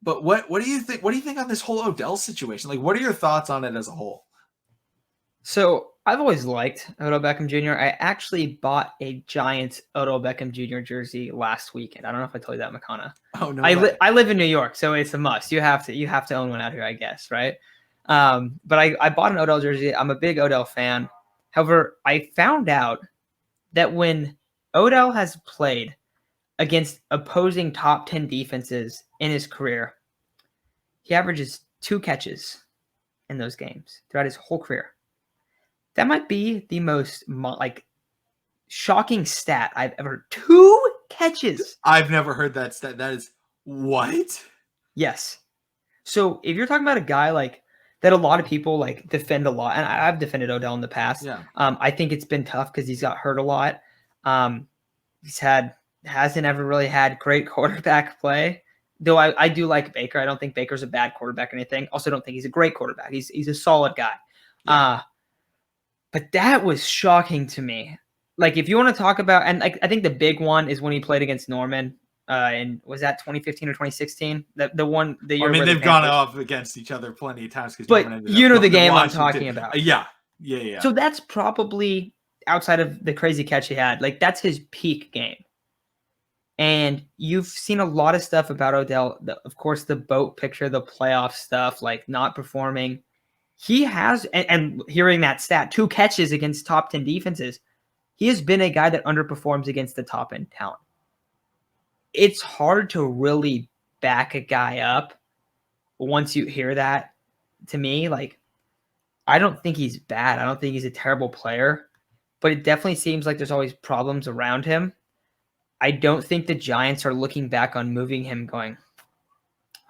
But what do you think? What do you think on this whole Odell situation? Like, what are your thoughts on it as a whole? So I've always liked Odell Beckham Jr. I actually bought a Giants Odell Beckham Jr. jersey last weekend. I don't know if I told you that, Makana. Oh, no way. I live in New York, so it's a must. You have to own one out here, I guess, right? But I bought an Odell jersey. I'm a big Odell fan. However, I found out that when Odell has played against opposing top 10 defenses in his career, he averages 2 catches in those games throughout his whole career. That might be the most shocking stat I've ever. 2 catches. I've never heard that stat. That is what? Yes. So if you're talking about a guy like that, a lot of people like defend a lot, and I've defended Odell in the past. Yeah. I think it's been tough because he's got hurt a lot. Hasn't ever really had great quarterback play. Though I do like Baker. I don't think Baker's a bad quarterback or anything. Also, don't think he's a great quarterback. He's a solid guy. Yeah. But that was shocking to me. Like, if you want to talk about, and like, I think the big one is when he played against Norman. And was that 2015 or 2016? The one the year. I mean, where they've gone off against each other plenty of times. But you know the game I'm talking about. Yeah. So that's probably outside of the crazy catch he had. Like, that's his peak game. And you've seen a lot of stuff about Odell. Of course, the boat picture, the playoff stuff, like not performing. He has, and hearing that stat, 2 catches against top 10 defenses, he has been a guy that underperforms against the top end talent. It's hard to really back a guy up once you hear that. To me, like, I don't think he's bad. I don't think he's a terrible player, but it definitely seems like there's always problems around him. I don't think the Giants are looking back on moving him going,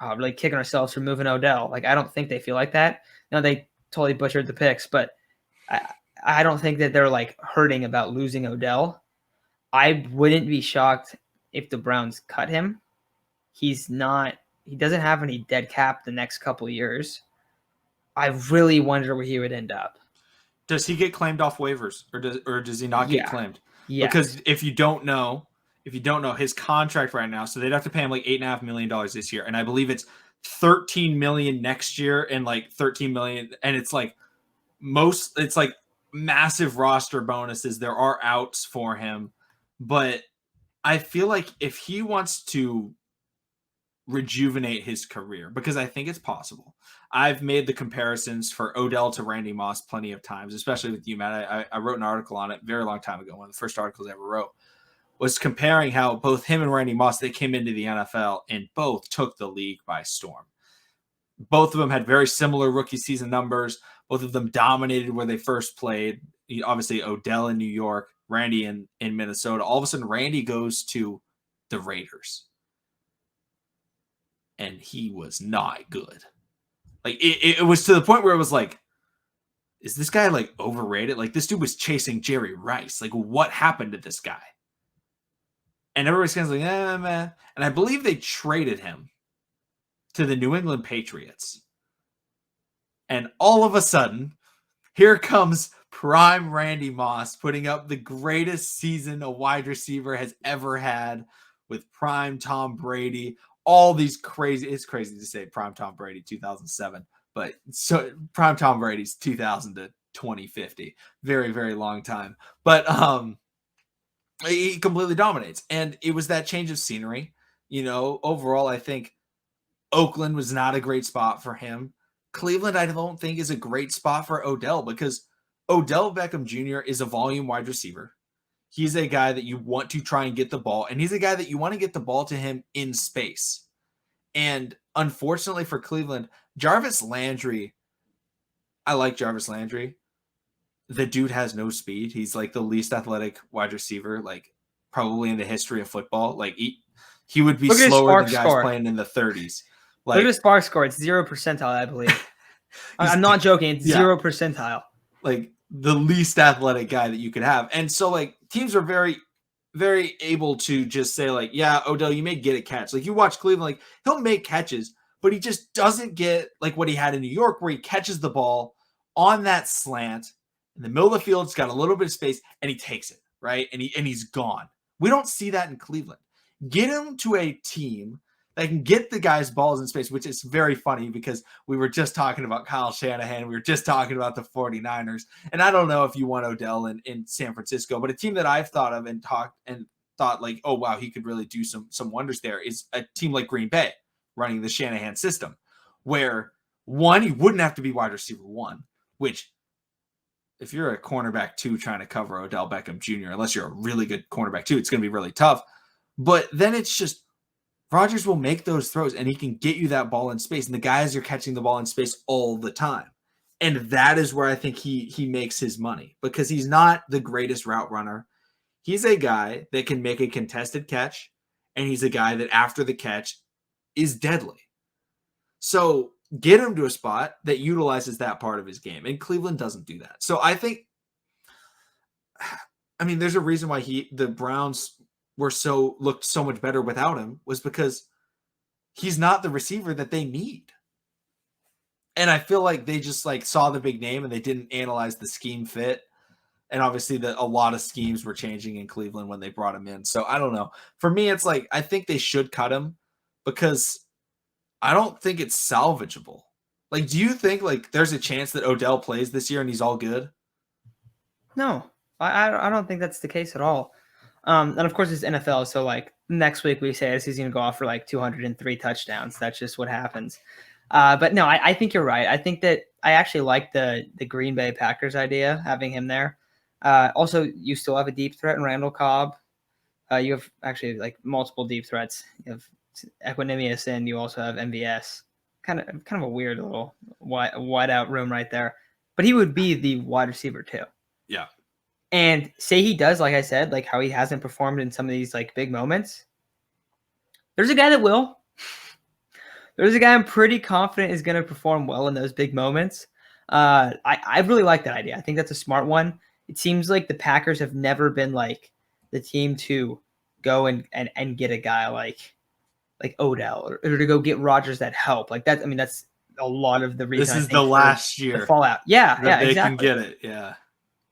oh, really kicking ourselves for moving Odell. Like, I don't think they feel like that. No, they totally butchered the picks, but I don't think that they're like hurting about losing Odell. I wouldn't be shocked if the Browns cut him. He doesn't have any dead cap the next couple of years. I really wonder where he would end up. Does he get claimed off waivers, or does he not get claimed? Yes. Because if you don't know his contract right now, so they'd have to pay him like $8.5 million this year, and I believe it's $13 million next year and like $13 million, and it's like massive roster bonuses. There are outs for him, but I feel like if he wants to rejuvenate his career, because I think it's possible. I've made the comparisons for Odell to Randy Moss plenty of times, especially with you, Matt. I wrote an article on it a very long time ago. One of the first articles I ever wrote was comparing how both him and Randy Moss, they came into the NFL and both took the league by storm. Both of them had very similar rookie season numbers. Both of them dominated where they first played. Obviously, Odell in New York, Randy in Minnesota. All of a sudden, Randy goes to the Raiders. And he was not good. Like, it was to the point where it was like, is this guy like overrated? Like, this dude was chasing Jerry Rice. Like, what happened to this guy? And everybody's kind of like, man. And I believe they traded him to the New England Patriots. And all of a sudden, here comes prime Randy Moss putting up the greatest season a wide receiver has ever had with prime Tom Brady. All these crazy, it's crazy to say prime Tom Brady 2007, but so prime Tom Brady's 2000 to 2050. Very, very long time. But he completely dominates. And it was that change of scenery. Overall, I think Oakland was not a great spot for him. Cleveland, I don't think, is a great spot for Odell, because Odell Beckham Jr. is a volume wide receiver. He's a guy that you want to try and get the ball, and he's a guy that you want to get the ball to him in space. And unfortunately for Cleveland, Jarvis Landry, I like Jarvis Landry. The dude has no speed. He's like the least athletic wide receiver, like probably in the history of football. Like he would be slower than guys playing in the 30s. Like, look at his SPARQ score. It's 0 percentile, I believe. I'm not joking. It's 0 percentile. Like the least athletic guy that you could have. And so like teams are very, very able to just say like, yeah, Odell, you may get a catch. Like you watch Cleveland, like he'll make catches, but he just doesn't get like what he had in New York, where he catches the ball on that slant in the middle of the field. It's got a little bit of space and he takes it, right? And he's gone. We don't see that in Cleveland. Get him to a team that can get the guys balls in space, which is very funny because we were just talking about Kyle Shanahan. We were just talking about the 49ers. And I don't know if you want Odell in San Francisco, but a team that I've thought of and thought like, oh, wow, he could really do some wonders there is a team like Green Bay running the Shanahan system where one, you wouldn't have to be wide receiver one, which if you're a cornerback two trying to cover Odell Beckham Jr., unless you're a really good cornerback two, it's going to be really tough. But then it's just Rodgers will make those throws and he can get you that ball in space. And the guys are catching the ball in space all the time. And that is where I think he makes his money because he's not the greatest route runner. He's a guy that can make a contested catch, and he's a guy that after the catch is deadly. So get him to a spot that utilizes that part of his game. And Cleveland doesn't do that. So I think, I mean, there's a reason why the Browns looked so much better without him was because he's not the receiver that they need. And I feel like they just like saw the big name and they didn't analyze the scheme fit. And obviously a lot of schemes were changing in Cleveland when they brought him in. So I don't know. For me, it's like, I think they should cut him because I don't think it's salvageable. Like, do you think like there's a chance that Odell plays this year and he's all good? No, I don't think that's the case at all. And of course it's NFL, so like next week we say this he's going to go off for like 203 touchdowns. That's just what happens. But no, I think you're right. I think that I actually like the Green Bay Packers idea, having him there. Also, you still have a deep threat in Randall Cobb. You have actually like multiple deep threats. You have Equanimous, and you also have MVS. Kind of a weird little wide out room right there. But he would be the wide receiver too. Yeah. And say he does, like I said, like how he hasn't performed in some of these like big moments. There's a guy that will. There's a guy I'm pretty confident is going to perform well in those big moments. I really like that idea. I think that's a smart one. It seems like the Packers have never been like the team to go and get a guy like Odell or to go get Rodgers that help. Like that. I mean, that's a lot of the reason. This is the last year. The fallout. Yeah, they exactly. can get it. Yeah.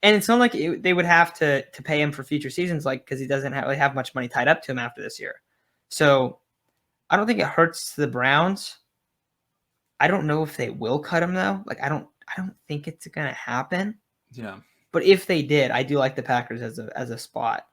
And it's not like they would have to pay him for future seasons, like because he doesn't really have much money tied up to him after this year. So I don't think it hurts the Browns. I don't know if they will cut him though. Like I don't think it's gonna happen. Yeah. But if they did, I do like the Packers as a spot.